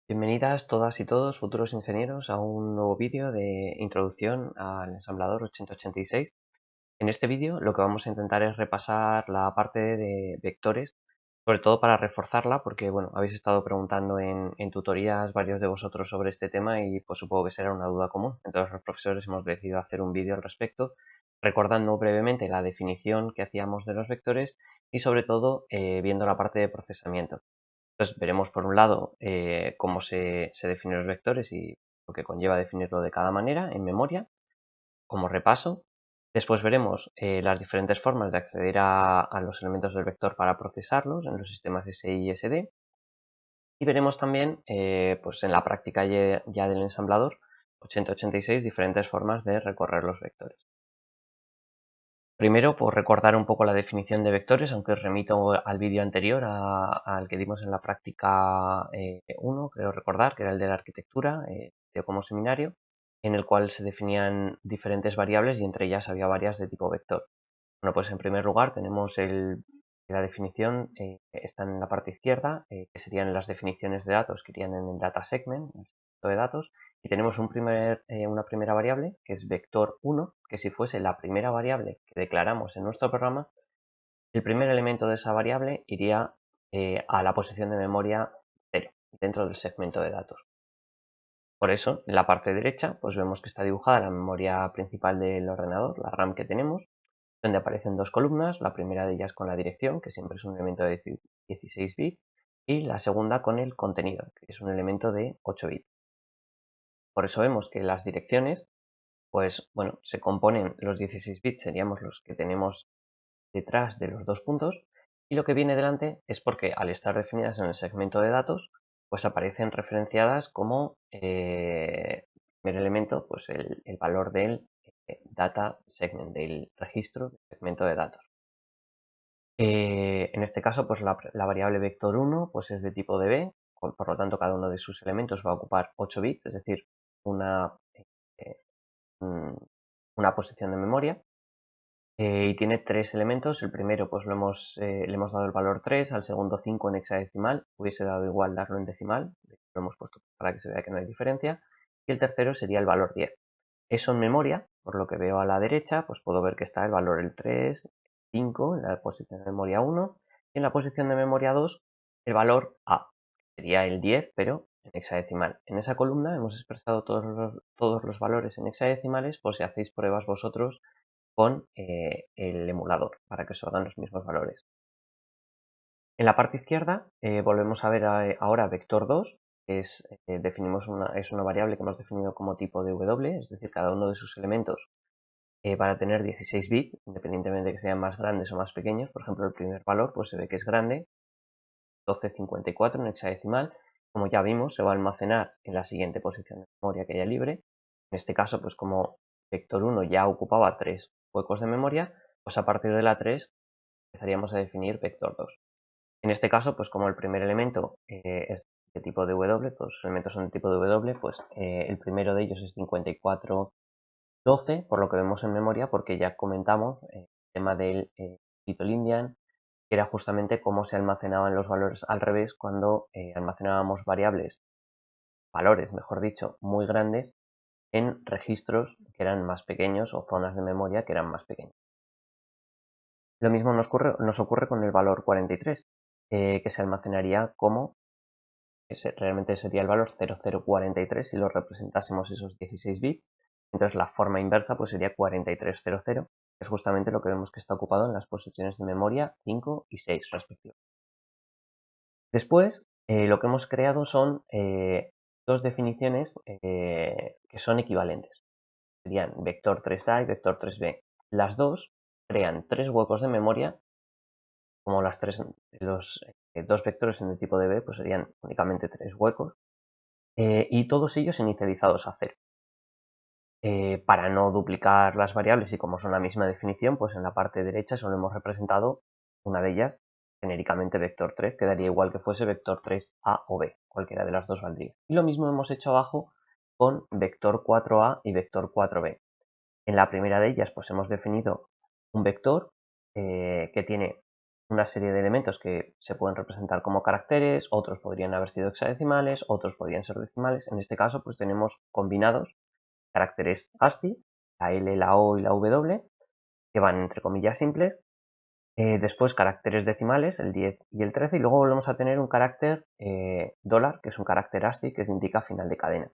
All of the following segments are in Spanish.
Bienvenidas todas y todos, futuros ingenieros, a un nuevo vídeo de introducción al ensamblador 8086. En este vídeo lo que vamos a intentar es repasar la parte de vectores, sobre todo para reforzarla, porque bueno, habéis estado preguntando en tutorías varios de vosotros sobre este tema y pues supongo que será una duda común. Entonces los profesores hemos decidido hacer un vídeo al respecto, recordando brevemente la definición que hacíamos de los vectores y sobre todo viendo la parte de procesamiento. Entonces veremos por un lado cómo se definen los vectores y lo que conlleva definirlo de cada manera en memoria, como repaso. Después veremos las diferentes formas de acceder a los elementos del vector para procesarlos en los sistemas SI y SD. Y veremos también, pues en la práctica ya del ensamblador 8086, diferentes formas de recorrer los vectores. Primero, por recordar un poco la definición de vectores, aunque os remito al vídeo anterior, al que dimos en la práctica 1, creo recordar, que era el de la arquitectura, como seminario, en el cual se definían diferentes variables y entre ellas había varias de tipo vector. Bueno, pues en primer lugar tenemos la definición, está en la parte izquierda, que serían las definiciones de datos que irían en el data segment, en el segmento de datos, y tenemos una primera variable, que es vector 1, que si fuese la primera variable que declaramos en nuestro programa, el primer elemento de esa variable iría a la posición de memoria 0, dentro del segmento de datos. Por eso, en la parte derecha, pues vemos que está dibujada la memoria principal del ordenador, la RAM que tenemos, donde aparecen dos columnas, la primera de ellas con la dirección, que siempre es un elemento de 16 bits, y la segunda con el contenido, que es un elemento de 8 bits. Por eso vemos que las direcciones, pues bueno, se componen, los 16 bits seríamos los que tenemos detrás de los dos puntos, y lo que viene delante es porque al estar definidas en el segmento de datos, pues aparecen referenciadas como primer elemento, pues el valor del data segment, del registro del segmento de datos. En este caso, pues la variable vector 1 pues es de tipo db, por lo tanto cada uno de sus elementos va a ocupar 8 bits, es decir, una, eh, una posición de memoria. Y tiene tres elementos. El primero pues le hemos dado el valor 3, al segundo 5 en hexadecimal, hubiese dado igual darlo en decimal, lo hemos puesto para que se vea que no hay diferencia, y el tercero sería el valor 10. Eso en memoria, por lo que veo a la derecha, pues puedo ver que está el valor el 3, 5 en la posición de memoria 1 y en la posición de memoria 2 el valor A, sería el 10 pero en hexadecimal. En esa columna hemos expresado todos los valores en hexadecimales por si hacéis pruebas vosotros con el emulador para que os salgan los mismos valores. En la parte izquierda volvemos a ver ahora vector 2, que es una variable que hemos definido como tipo de W, es decir, cada uno de sus elementos para tener 16 bits, independientemente de que sean más grandes o más pequeños. Por ejemplo, el primer valor pues se ve que es grande, 1254 en hexadecimal. Como ya vimos, se va a almacenar en la siguiente posición de memoria que haya libre. En este caso, pues como vector 1 ya ocupaba 3 huecos de memoria, pues a partir de la 3 empezaríamos a definir vector 2. En este caso, pues como el primer elemento es de tipo de W, todos los elementos son de tipo de W, pues el primero de ellos es 5412, por lo que vemos en memoria, porque ya comentamos el tema del Little Indian, que era justamente cómo se almacenaban los valores al revés cuando almacenábamos valores, mejor dicho, muy grandes en registros que eran más pequeños o zonas de memoria que eran más pequeñas. Lo mismo nos ocurre con el valor 43, que se almacenaría como, realmente sería el valor 0043 si lo representásemos esos 16 bits. Entonces la forma inversa pues sería 4300, que es justamente lo que vemos que está ocupado en las posiciones de memoria 5 y 6 respectivamente. Después, lo que hemos creado son dos definiciones que son equivalentes. Serían vector 3a y vector 3b. Las dos crean tres huecos de memoria, como los dos vectores en el tipo de B, pues serían únicamente tres huecos, y todos ellos inicializados a 0. Para no duplicar las variables y como son la misma definición, pues en la parte derecha solo hemos representado una de ellas, genéricamente vector 3, que daría igual que fuese vector 3a o b, cualquiera de las dos valdría. Y lo mismo hemos hecho abajo con vector 4a y vector 4b. En la primera de ellas pues hemos definido un vector que tiene una serie de elementos que se pueden representar como caracteres, otros podrían haber sido hexadecimales, otros podrían ser decimales. En este caso, pues tenemos combinados caracteres ASCII, la L, la O y la W, que van entre comillas simples. Después caracteres decimales, el 10 y el 13, y luego volvemos a tener un carácter dólar, que es un carácter ASCII que indica final de cadena.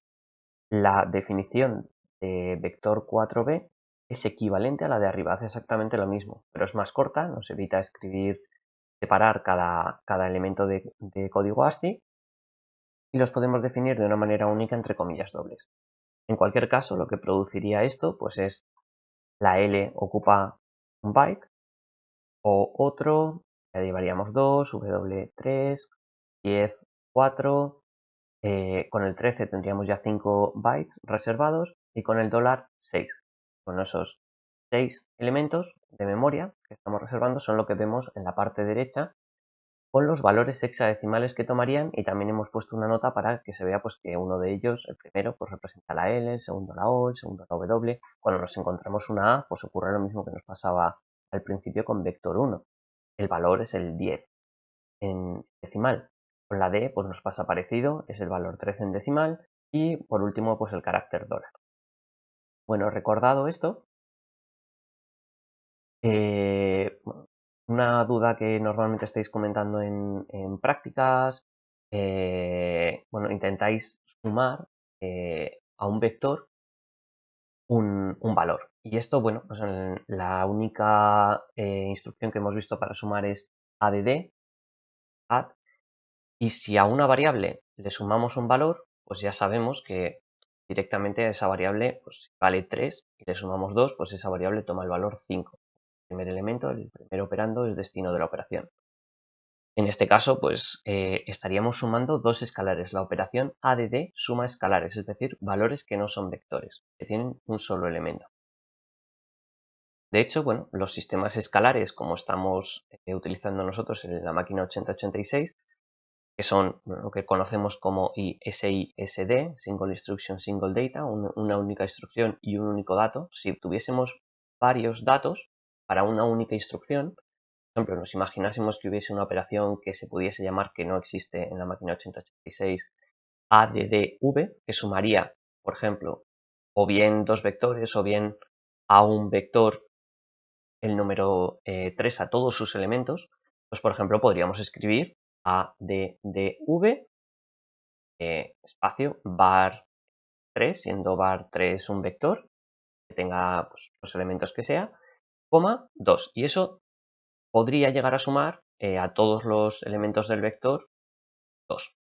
La definición de vector 4b es equivalente a la de arriba, hace exactamente lo mismo, pero es más corta, nos evita separar cada elemento de código ASCII y los podemos definir de una manera única entre comillas dobles. En cualquier caso, lo que produciría esto pues es la L ocupa un byte o otro, ya llevaríamos 2, W 3, 10, 4, con el 13 tendríamos ya 5 bytes reservados y con el dólar 6. Con esos 6 elementos de memoria que estamos reservando son lo que vemos en la parte derecha con los valores hexadecimales que tomarían y también hemos puesto una nota para que se vea pues, que uno de ellos, el primero, pues representa la L, el segundo la O, el segundo la W. Cuando nos encontramos una A, pues ocurre lo mismo que nos pasaba al principio con vector 1. El valor es el 10 en decimal. Con la D pues nos pasa parecido, es el valor 13 en decimal y por último pues el carácter dólar. Bueno, recordado esto, una duda que normalmente estáis comentando en prácticas, bueno, intentáis sumar a un vector un valor. Y esto, bueno, pues la única instrucción que hemos visto para sumar es add, add, y si a una variable le sumamos un valor, pues ya sabemos que directamente a esa variable pues, vale 3 y le sumamos 2, pues esa variable toma el valor 5. El primer elemento, el primer operando, el destino de la operación. En este caso, pues estaríamos sumando dos escalares. La operación add suma escalares, es decir, valores que no son vectores, que tienen un solo elemento. De hecho, bueno, los sistemas escalares, como estamos utilizando nosotros en la máquina 8086, que son lo que conocemos como SISD, Single Instruction, Single Data, una única instrucción y un único dato. Si tuviésemos varios datos para una única instrucción, por ejemplo, nos imaginásemos que hubiese una operación que se pudiese llamar, que no existe en la máquina 8086, ADDV, que sumaría, por ejemplo, o bien dos vectores o bien a un vector el número 3 a todos sus elementos, pues por ejemplo podríamos escribir ADDV espacio var 3, siendo var 3 un vector que tenga pues, los elementos que sea, coma 2. Y eso podría llegar a sumar a todos los elementos del vector 2.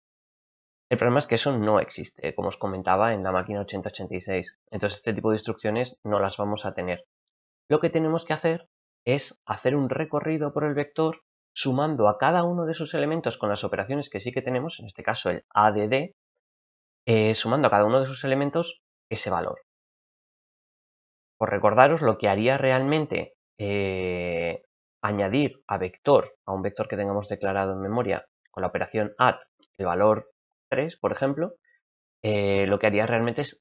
El problema es que eso no existe, como os comentaba, en la máquina 8086. Entonces este tipo de instrucciones no las vamos a tener. Lo que tenemos que hacer es hacer un recorrido por el vector sumando a cada uno de sus elementos con las operaciones que sí que tenemos, en este caso el add, sumando a cada uno de sus elementos ese valor. Por recordaros, lo que haría realmente añadir a vector, a un vector que tengamos declarado en memoria, con la operación add el valor 3, por ejemplo, lo que haría realmente es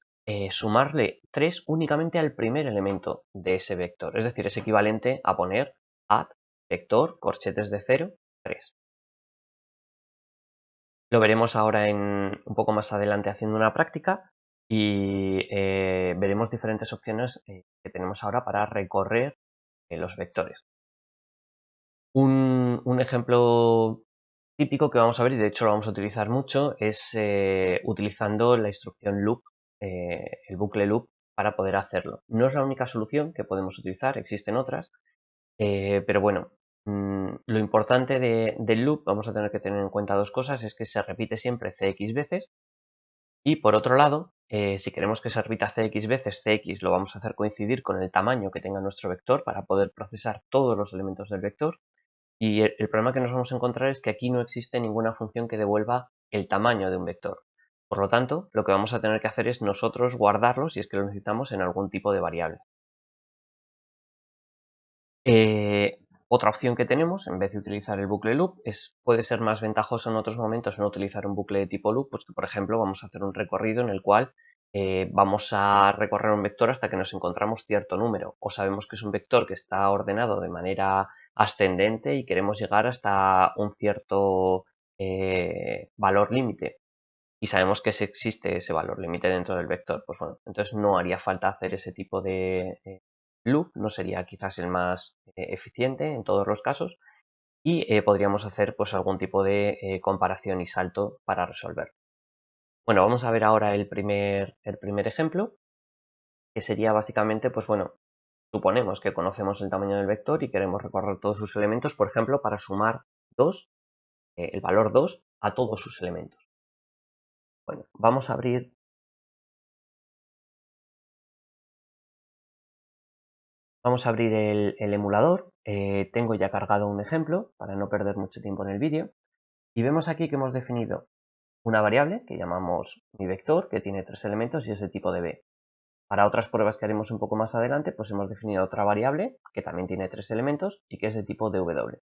sumarle 3 únicamente al primer elemento de ese vector. Es decir, es equivalente a poner add vector corchetes de 0, 3. Lo veremos ahora un poco más adelante haciendo una práctica y veremos diferentes opciones que tenemos ahora para recorrer los vectores. Un ejemplo típico que vamos a ver, y de hecho lo vamos a utilizar mucho, es utilizando la instrucción loop, el bucle loop, para poder hacerlo. No es la única solución que podemos utilizar, existen otras, pero bueno, lo importante del loop, vamos a tener que tener en cuenta dos cosas, es que se repite siempre cx veces, y por otro lado, si queremos que se repita cx veces, cx lo vamos a hacer coincidir con el tamaño que tenga nuestro vector para poder procesar todos los elementos del vector. Y el problema que nos vamos a encontrar es que aquí no existe ninguna función que devuelva el tamaño de un vector. Por lo tanto, lo que vamos a tener que hacer es nosotros guardarlo, si es que lo necesitamos, en algún tipo de variable. Otra opción que tenemos, en vez de utilizar el bucle loop, puede ser más ventajoso en otros momentos no utilizar un bucle de tipo loop, pues que por ejemplo vamos a hacer un recorrido en el cual vamos a recorrer un vector hasta que nos encontramos cierto número, o sabemos que es un vector que está ordenado de manera ascendente y queremos llegar hasta un cierto valor límite y sabemos que si existe ese valor límite dentro del vector, pues bueno, entonces no haría falta hacer ese tipo de loop, no sería quizás el más eficiente en todos los casos y podríamos hacer pues algún tipo de comparación y salto para resolver. Bueno, vamos a ver ahora el primer ejemplo, que sería básicamente, pues bueno, suponemos que conocemos el tamaño del vector y queremos recorrer todos sus elementos, por ejemplo, para sumar 2, el valor 2 a todos sus elementos. Bueno, vamos a abrir el emulador. Tengo ya cargado un ejemplo para no perder mucho tiempo en el vídeo. Y vemos aquí que hemos definido una variable que llamamos mi vector, que tiene 3 elementos y es de tipo de b. Para otras pruebas que haremos un poco más adelante, pues hemos definido otra variable que también tiene 3 elementos y que es de tipo de w.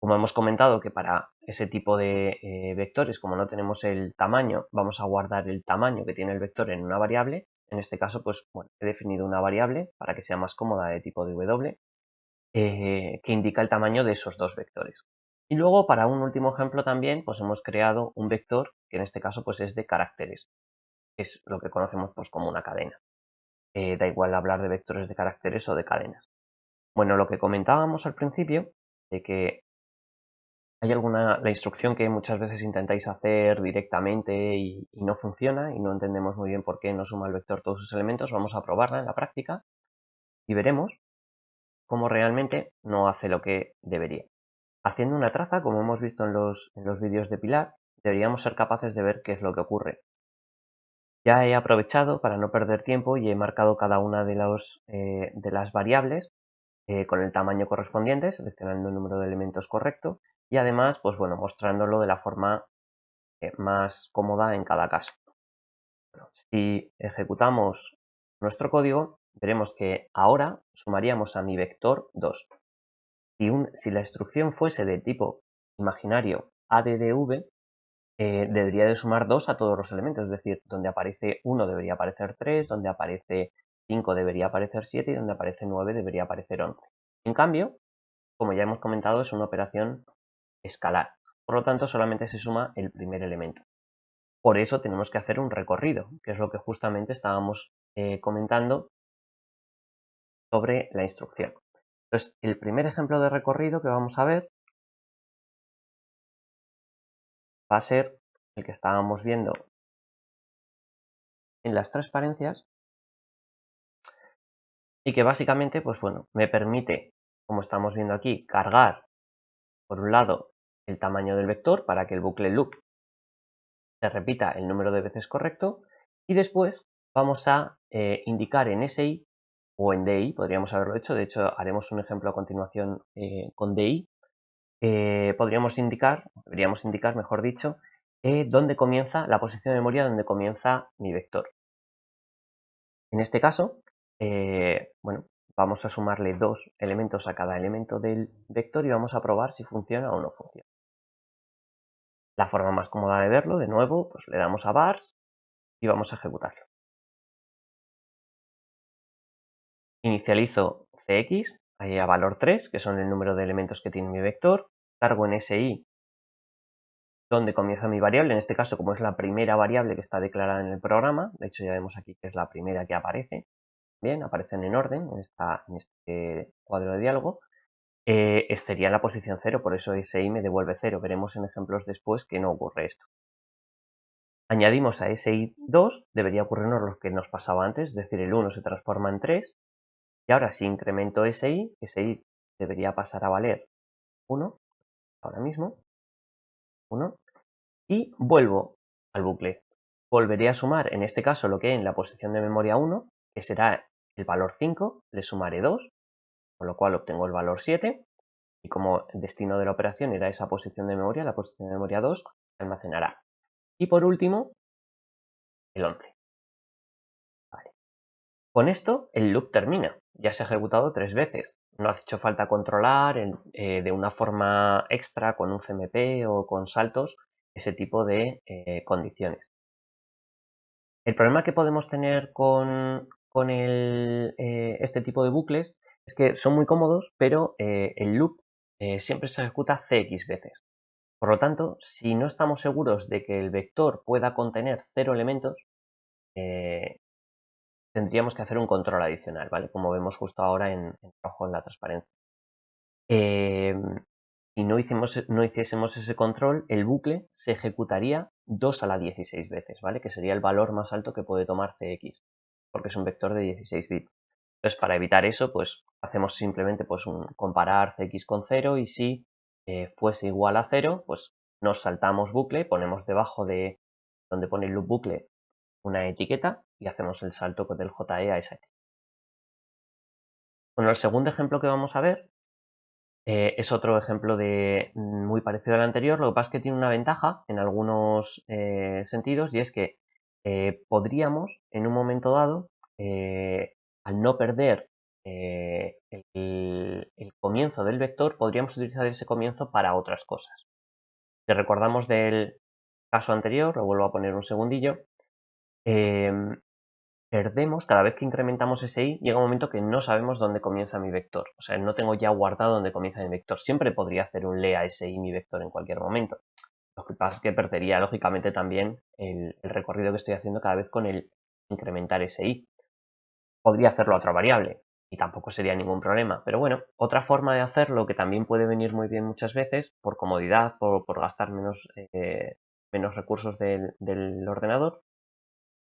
Como hemos comentado que para ese tipo de vectores, como no tenemos el tamaño, vamos a guardar el tamaño que tiene el vector en una variable. En este caso, pues bueno, he definido una variable para que sea más cómoda de tipo de w, que indica el tamaño de esos dos vectores. Y luego, para un último ejemplo también, pues hemos creado un vector que en este caso pues es de caracteres, que es lo que conocemos pues como una cadena. Da igual hablar de vectores de caracteres o de cadenas. Bueno, lo que comentábamos al principio, de que hay la instrucción que muchas veces intentáis hacer directamente y no funciona y no entendemos muy bien por qué no suma el vector todos sus elementos, vamos a probarla en la práctica y veremos cómo realmente no hace lo que debería. Haciendo una traza, como hemos visto en los vídeos de Pilar, deberíamos ser capaces de ver qué es lo que ocurre. Ya he aprovechado para no perder tiempo y he marcado cada una de las variables con el tamaño correspondiente, seleccionando el número de elementos correcto y además, pues bueno, mostrándolo de la forma más cómoda en cada caso. Bueno, si ejecutamos nuestro código, veremos que ahora sumaríamos a mi vector 2. Si la instrucción fuese de tipo imaginario addv, debería de sumar 2 a todos los elementos, es decir, donde aparece 1 debería aparecer 3, donde aparece 5 debería aparecer 7 y donde aparece 9 debería aparecer 11. En cambio, como ya hemos comentado, es una operación escalar, por lo tanto solamente se suma el primer elemento. Por eso tenemos que hacer un recorrido, que es lo que justamente estábamos comentando sobre la instrucción. Entonces, el primer ejemplo de recorrido que vamos a ver va a ser el que estábamos viendo en las transparencias y que básicamente, pues bueno, me permite, como estamos viendo aquí, cargar por un lado el tamaño del vector para que el bucle loop se repita el número de veces correcto y después vamos a indicar en SI o en DI, podríamos haberlo hecho, de hecho haremos un ejemplo a continuación con DI, deberíamos indicar, mejor dicho, dónde comienza la posición de memoria, donde comienza mi vector. En este caso, bueno, vamos a sumarle 2 elementos a cada elemento del vector y vamos a probar si funciona o no funciona. La forma más cómoda de verlo, de nuevo, pues le damos a vars y vamos a ejecutarlo. Inicializo cx a valor 3, que son el número de elementos que tiene mi vector, cargo en SI donde comienza mi variable, en este caso como es la primera variable que está declarada en el programa, de hecho ya vemos aquí que es la primera que aparece, bien, aparecen en orden en este cuadro de diálogo, sería la posición 0, por eso SI me devuelve 0, veremos en ejemplos después que no ocurre esto. Añadimos a SI2, debería ocurrirnos lo que nos pasaba antes, es decir, el 1 se transforma en 3, y ahora si incremento SI debería pasar a valer 1, ahora mismo, 1, y vuelvo al bucle. Volveré a sumar, en este caso, lo que en la posición de memoria 1, que será el valor 5, le sumaré 2, con lo cual obtengo el valor 7, y como el destino de la operación era esa posición de memoria, la posición de memoria 2 se almacenará. Y por último, el 11. Vale. Con esto, el loop termina. Ya se ha ejecutado 3 veces. No ha hecho falta controlar de una forma extra con un CMP o con saltos ese tipo de condiciones. El problema que podemos tener con este tipo de bucles es que son muy cómodos, pero el loop siempre se ejecuta cx veces. Por lo tanto, si no estamos seguros de que el vector pueda contener 0 elementos, tendríamos que hacer un control adicional, ¿vale? Como vemos justo ahora en rojo en la transparencia. Si no hiciésemos ese control, el bucle se ejecutaría 2 a la 16 veces, ¿vale? Que sería el valor más alto que puede tomar cx, porque es un vector de 16 bits. Entonces, para evitar eso, pues hacemos simplemente pues, comparar cx con 0 y si fuese igual a 0, pues nos saltamos bucle, ponemos debajo de donde pone el loop bucle una etiqueta y hacemos el salto del JE a esa etiqueta. Bueno, el segundo ejemplo que vamos a ver es otro ejemplo de muy parecido al anterior, lo que pasa es que tiene una ventaja en algunos sentidos y es que podríamos en un momento dado, al no perder el comienzo del vector, podríamos utilizar ese comienzo para otras cosas. Si recordamos del caso anterior, lo vuelvo a poner un segundillo, perdemos, cada vez que incrementamos ese i, llega un momento que no sabemos dónde comienza mi vector. O sea, no tengo ya guardado dónde comienza mi vector. Siempre podría hacer un lea ese i mi vector en cualquier momento. Lo que pasa es que perdería, lógicamente, también el recorrido que estoy haciendo cada vez con el incrementar ese i. Podría hacerlo a otra variable y tampoco sería ningún problema. Pero bueno, otra forma de hacerlo que también puede venir muy bien muchas veces, por comodidad, por gastar menos recursos del ordenador,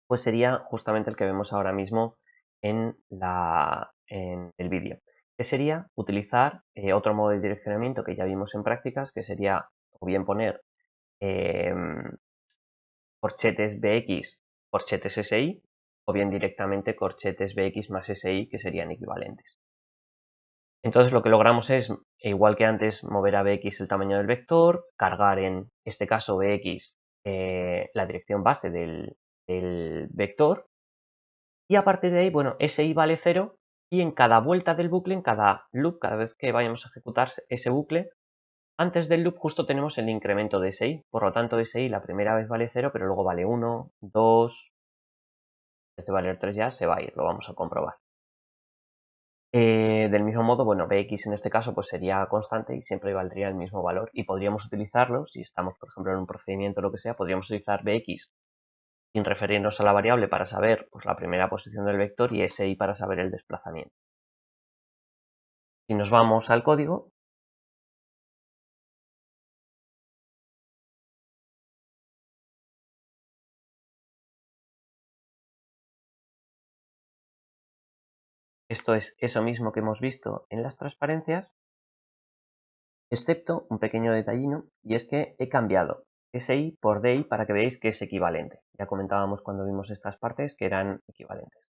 pues sería justamente el que vemos ahora mismo en el vídeo, que sería utilizar otro modo de direccionamiento que ya vimos en prácticas, que sería o bien poner corchetes bx, corchetes si, o bien directamente corchetes bx más si, que serían equivalentes. Entonces lo que logramos es, igual que antes, mover a bx el tamaño del vector, cargar en este caso bx la dirección base del vector, y a partir de ahí, bueno, si vale 0 y en cada vuelta del bucle, en cada loop, cada vez que vayamos a ejecutar ese bucle, antes del loop justo tenemos el incremento de si. Por lo tanto, si la primera vez vale 0, pero luego vale 1, 2, este valer 3 ya se va a ir, lo vamos a comprobar. Del mismo modo, bueno, bx en este caso pues sería constante y siempre valdría el mismo valor y podríamos utilizarlo, si estamos por ejemplo en un procedimiento o lo que sea, podríamos utilizar bx sin referirnos a la variable para saber pues, la primera posición del vector y si para saber el desplazamiento. Si nos vamos al código, esto es eso mismo que hemos visto en las transparencias, excepto un pequeño detallino, y es que he cambiado SI por DI para que veáis que es equivalente. Ya comentábamos cuando vimos estas partes que eran equivalentes.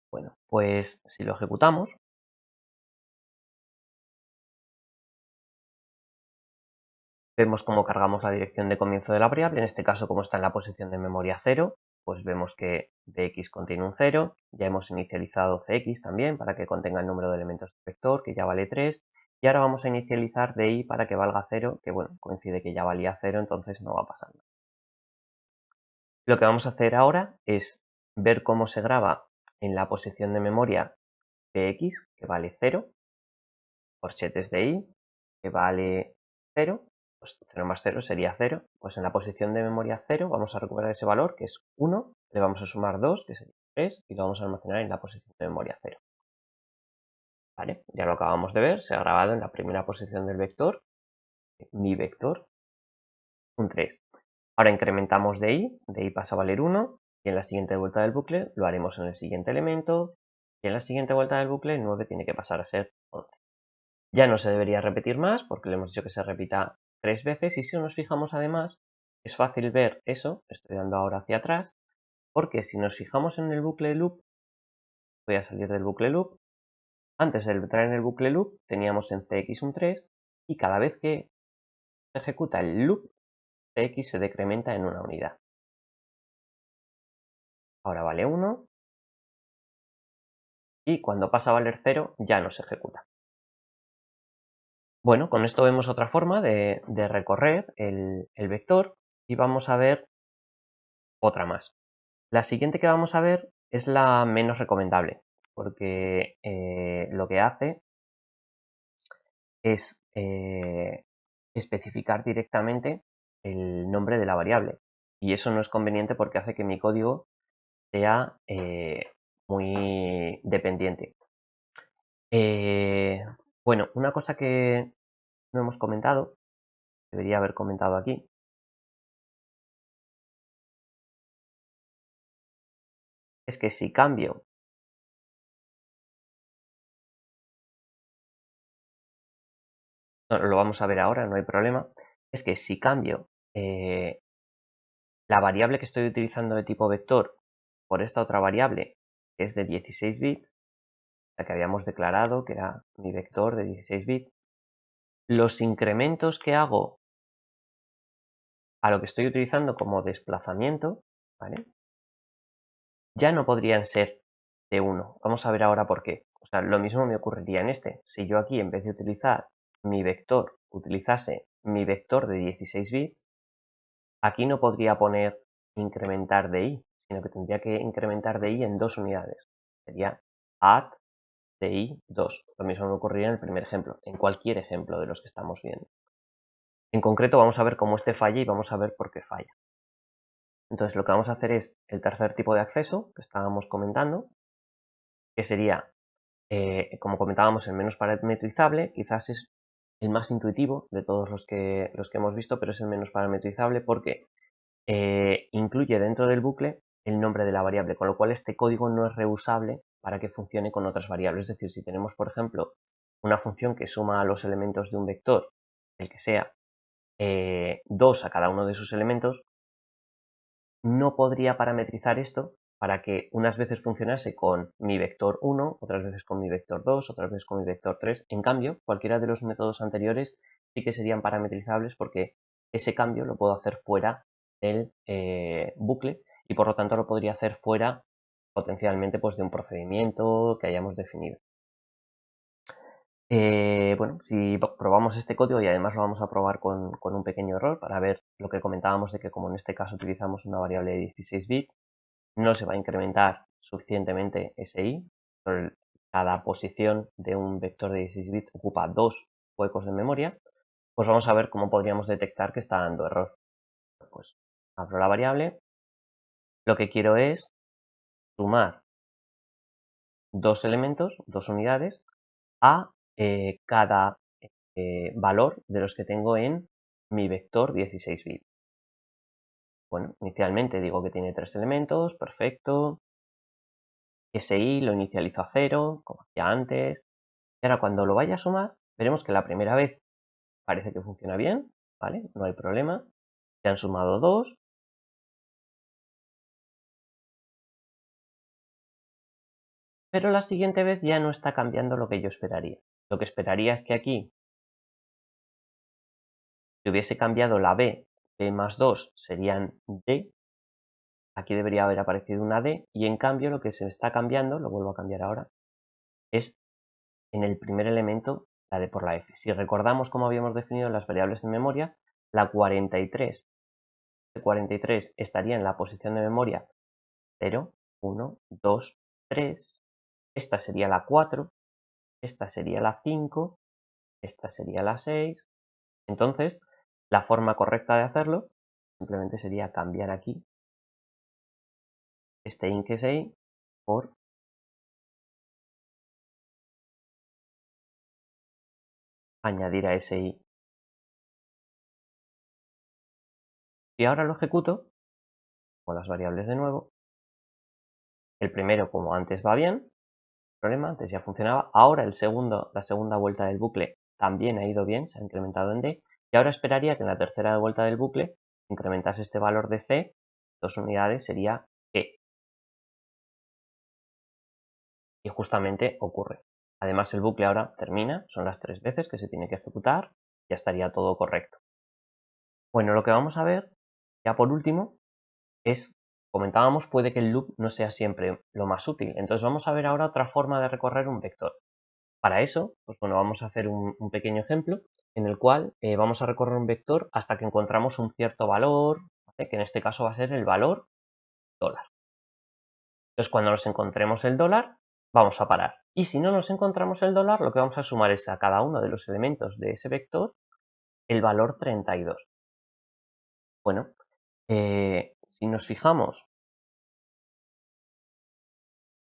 Bueno, pues si lo ejecutamos, vemos cómo cargamos la dirección de comienzo de la variable, en este caso como está en la posición de memoria 0, pues vemos que bx contiene un 0, ya hemos inicializado cx también para que contenga el número de elementos del vector, que ya vale 3, y ahora vamos a inicializar di para que valga 0, que bueno, coincide que ya valía 0, entonces no va a pasar nada. Lo que vamos a hacer ahora es ver cómo se graba en la posición de memoria bx, que vale 0, corchetes de i, que vale 0, pues 0 más 0 sería 0, pues en la posición de memoria 0 vamos a recuperar ese valor que es 1, le vamos a sumar 2, que sería 3, y lo vamos a almacenar en la posición de memoria 0. ¿Vale? Ya lo acabamos de ver, se ha grabado en la primera posición del vector, mi vector, un 3. Ahora incrementamos de i pasa a valer 1, y en la siguiente vuelta del bucle lo haremos en el siguiente elemento, y en la siguiente vuelta del bucle el 9 tiene que pasar a ser 11. Ya no se debería repetir más porque le hemos dicho que se repita 3 veces y si nos fijamos además es fácil ver eso, estoy dando ahora hacia atrás, porque si nos fijamos en el bucle loop, voy a salir del bucle loop, antes de entrar en el bucle loop teníamos en cx un 3 y cada vez que se ejecuta el loop, cx se decrementa en una unidad. Ahora vale 1 y cuando pasa a valer 0 ya no se ejecuta. Bueno, con esto vemos otra forma de recorrer el vector y vamos a ver otra más. La siguiente que vamos a ver es la menos recomendable, porque lo que hace es especificar directamente el nombre de la variable. Y eso no es conveniente porque hace que mi código sea muy dependiente. Bueno, una cosa que no hemos comentado, debería haber comentado aquí, es que si cambio, no, lo vamos a ver ahora, no hay problema, es que si cambio la variable que estoy utilizando de tipo vector por esta otra variable que es de 16 bits, la que habíamos declarado que era mi vector de 16 bits, los incrementos que hago a lo que estoy utilizando como desplazamiento, ¿vale? Ya no podrían ser de 1. Vamos a ver ahora por qué. O sea, lo mismo me ocurriría en este. Si yo aquí, en vez de utilizar mi vector, utilizase mi vector de 16 bits, aquí no podría poner incrementar de i, sino que tendría que incrementar de i en 2 unidades. Sería add de i 2. Lo mismo me ocurriría en el primer ejemplo, en cualquier ejemplo de los que estamos viendo. En concreto vamos a ver cómo este falla y vamos a ver por qué falla. Entonces lo que vamos a hacer es el tercer tipo de acceso que estábamos comentando, que sería, como comentábamos, el menos parametrizable. Quizás es el más intuitivo de todos los que hemos visto, pero es el menos parametrizable porque incluye dentro del bucle el nombre de la variable, con lo cual este código no es reusable para que funcione con otras variables. Es decir, si tenemos, por ejemplo, una función que suma los elementos de un vector, el que sea, 2 a cada uno de sus elementos, no podría parametrizar esto para que unas veces funcionase con mi vector 1, otras veces con mi vector 2, otras veces con mi vector 3. En cambio, cualquiera de los métodos anteriores sí que serían parametrizables porque ese cambio lo puedo hacer fuera del bucle y por lo tanto lo podría hacer fuera potencialmente pues, de un procedimiento que hayamos definido. Bueno, si probamos este código y además lo vamos a probar con un pequeño error para ver lo que comentábamos de que como en este caso utilizamos una variable de 16 bits, no se va a incrementar suficientemente ese i. Cada posición de un vector de 16 bits ocupa 2 huecos de memoria. Pues vamos a ver cómo podríamos detectar que está dando error. Pues abro la variable. Lo que quiero es sumar dos elementos, dos unidades, a cada valor de los que tengo en mi vector 16 bits. Bueno, inicialmente digo que tiene 3 elementos, perfecto. Ese i lo inicializo a 0, como hacía antes. Y ahora cuando lo vaya a sumar, veremos que la primera vez parece que funciona bien, ¿vale? No hay problema. Se han sumado 2. Pero la siguiente vez ya no está cambiando lo que yo esperaría. Lo que esperaría es que aquí si hubiese cambiado la b más 2 serían d. Aquí debería haber aparecido una d y en cambio lo que se está cambiando, lo vuelvo a cambiar ahora, es en el primer elemento la d por la f. Si recordamos cómo habíamos definido las variables en memoria, la 43 estaría en la posición de memoria 0, 1, 2, 3. Esta sería la 4, esta sería la 5, esta sería la 6. Entonces, la forma correcta de hacerlo simplemente sería cambiar aquí este INC6 por añadir a ese i. Si ahora lo ejecuto, con las variables de nuevo, el primero como antes va bien, problema, antes ya funcionaba, ahora la segunda vuelta del bucle también ha ido bien, se ha incrementado en d, y ahora esperaría que en la tercera vuelta del bucle se incrementase este valor de c, 2 unidades sería e. Y justamente ocurre. Además el bucle ahora termina, son las 3 veces que se tiene que ejecutar, ya estaría todo correcto. Bueno, lo que vamos a ver, ya por último, es, comentábamos, puede que el loop no sea siempre lo más útil. Entonces vamos a ver ahora otra forma de recorrer un vector. Para eso, pues bueno, vamos a hacer un pequeño ejemplo en el cual vamos a recorrer un vector hasta que encontramos un cierto valor, ¿vale? Que en este caso va a ser el valor dólar. Entonces cuando nos encontremos el dólar, vamos a parar. Y si no nos encontramos el dólar, lo que vamos a sumar es a cada uno de los elementos de ese vector el valor 32. Bueno, si nos fijamos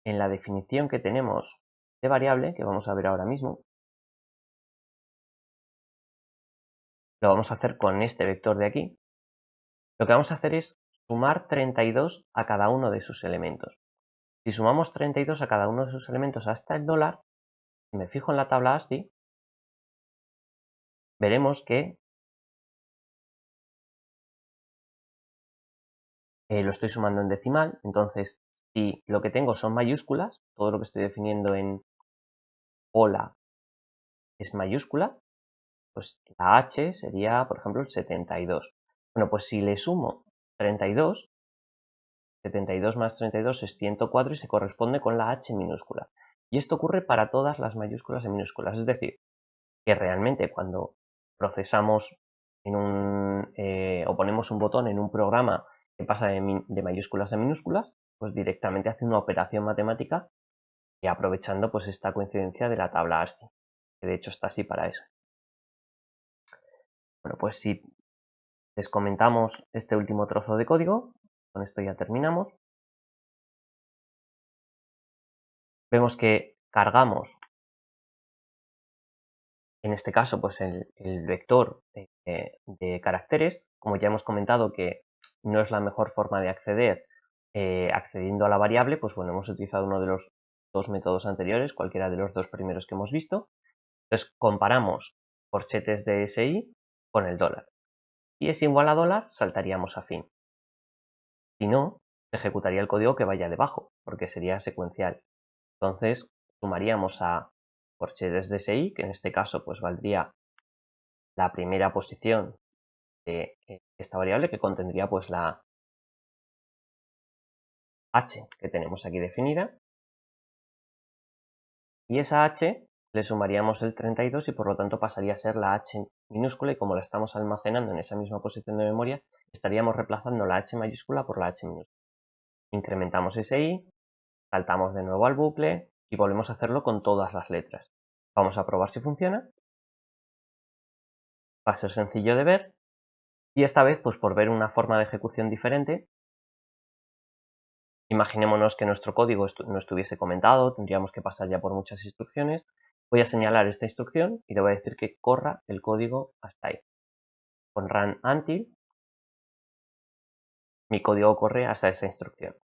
en la definición que tenemos de variable, que vamos a ver ahora mismo, lo vamos a hacer con este vector de aquí. Lo que vamos a hacer es sumar 32 a cada uno de sus elementos. Si sumamos 32 a cada uno de sus elementos hasta el dólar, si me fijo en la tabla ASCII, veremos que lo estoy sumando en decimal. Entonces, si lo que tengo son mayúsculas, todo lo que estoy definiendo en hola es mayúscula, pues la H sería, por ejemplo, el 72. Bueno, pues si le sumo 32, 72 más 32 es 104 y se corresponde con la H minúscula. Y esto ocurre para todas las mayúsculas y minúsculas. Es decir, que realmente cuando procesamos o ponemos un botón en un programa que pasa de mayúsculas a minúsculas, pues directamente hace una operación matemática y aprovechando pues esta coincidencia de la tabla ASCII, que de hecho está así para eso. Bueno, pues si les comentamos este último trozo de código, con esto ya terminamos. Vemos que cargamos, en este caso, pues el vector de caracteres. Como ya hemos comentado que no es la mejor forma de acceder accediendo a la variable, pues bueno, hemos utilizado uno de los dos métodos anteriores, cualquiera de los dos primeros que hemos visto. Entonces comparamos corchetes de SI con el dólar. Si es igual a dólar, saltaríamos a fin. Si no, se ejecutaría el código que vaya debajo, porque sería secuencial. Entonces, sumaríamos a corchetes de SI, que en este caso pues valdría la primera posición de esta variable, que contendría pues la h que tenemos aquí definida, y esa h le sumaríamos el 32 y por lo tanto pasaría a ser la h minúscula, y como la estamos almacenando en esa misma posición de memoria, estaríamos reemplazando la h mayúscula por la h minúscula. Incrementamos ese i, saltamos de nuevo al bucle y volvemos a hacerlo con todas las letras. Vamos a probar si funciona. Va a ser sencillo de ver. Y esta vez, pues por ver una forma de ejecución diferente, imaginémonos que nuestro código no estuviese comentado, tendríamos que pasar ya por muchas instrucciones. Voy a señalar esta instrucción y le voy a decir que corra el código hasta ahí. Con run until, mi código corre hasta esa instrucción.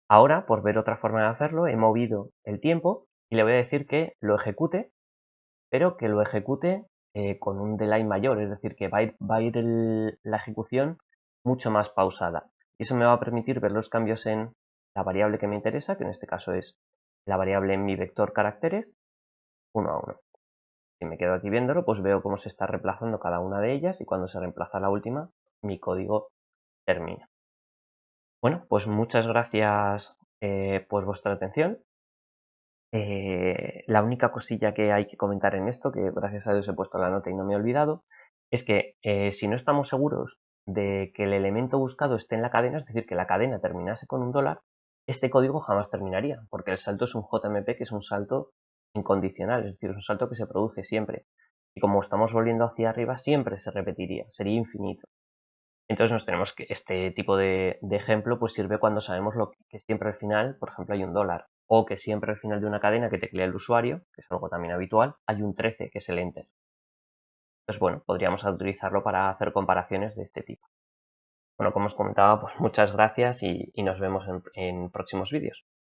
Ahora, por ver otra forma de hacerlo, he movido el tiempo y le voy a decir que lo ejecute, pero que lo ejecute con un delay mayor, es decir, que va a ir la ejecución mucho más pausada. Y eso me va a permitir ver los cambios en la variable que me interesa, que en este caso es la variable en mi vector caracteres, uno a uno. Si me quedo aquí viéndolo, pues veo cómo se está reemplazando cada una de ellas y cuando se reemplaza la última, mi código termina. Bueno, pues muchas gracias por vuestra atención. La única cosilla que hay que comentar en esto, que gracias a Dios he puesto la nota y no me he olvidado, es que si no estamos seguros de que el elemento buscado esté en la cadena, es decir, que la cadena terminase con un dólar, este código jamás terminaría, porque el salto es un JMP, que es un salto incondicional, es decir, es un salto que se produce siempre. Y como estamos volviendo hacia arriba, siempre se repetiría, sería infinito. Entonces nos tenemos que, este tipo de ejemplo pues sirve cuando sabemos que siempre al final, por ejemplo, hay un dólar, o que siempre al final de una cadena que teclea el usuario, que es algo también habitual, hay un 13, que es el enter. Entonces, bueno, podríamos utilizarlo para hacer comparaciones de este tipo. Bueno, como os comentaba, pues muchas gracias y nos vemos en próximos vídeos.